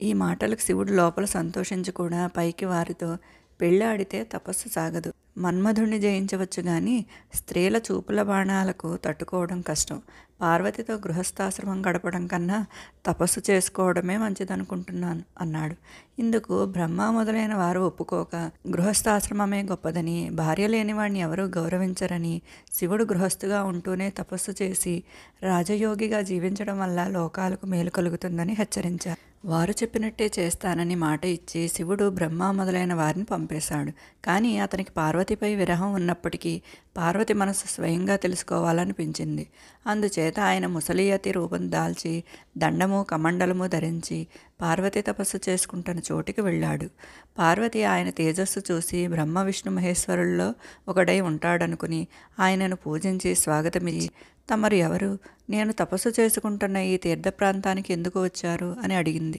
ఈ మాటలకు శివుడు లోపల సంతోషించి కూడా పైకి వారితో పెళ్ళాడితే తపస్సు సాగదు. మన్మధుణ్ణి జయించవచ్చు గాని స్త్రీల చూపుల బాణాలకు తట్టుకోవడం కష్టం. పార్వతితో గృహస్థాశ్రమం గడపడం కన్నా తపస్సు చేసుకోవడమే మంచిదనుకుంటున్నాను అన్నాడు. ఇందుకు బ్రహ్మ మొదలైన వారు ఒప్పుకోక గృహస్థాశ్రమమే గొప్పదని, భార్య లేనివాడిని ఎవరూ గౌరవించరని, శివుడు గృహస్థుగా ఉంటూనే తపస్సు చేసి రాజయోగిగా జీవించడం వల్ల లోకాలకు మేలు కలుగుతుందని హెచ్చరించారు. వారు చెప్పినట్టే చేస్తానని మాట ఇచ్చి శివుడు బ్రహ్మ మొదలైన వారిని పంపేశాడు. కానీ అతనికి పార్వతిపై విరహం ఉన్నప్పటికీ పార్వతి మనసు స్వయంగా తెలుసుకోవాలనిపించింది. అందుచేత ఆయన ముసలియతి రూపం దాల్చి దండము కమండలము ధరించి పార్వతి తపస్సు చేసుకుంటున్న చోటికి వెళ్ళాడు. పార్వతి ఆయన తేజస్సు చూసి బ్రహ్మ విష్ణు మహేశ్వరుల్లో ఒకడై ఉంటాడనుకుని ఆయనను పూజించి స్వాగతమిచ్చి, తమరు ఎవరు? నేను తపస్సు చేసుకుంటున్న ఈ తీర్థ ప్రాంతానికి ఎందుకు వచ్చారు అని అడిగింది.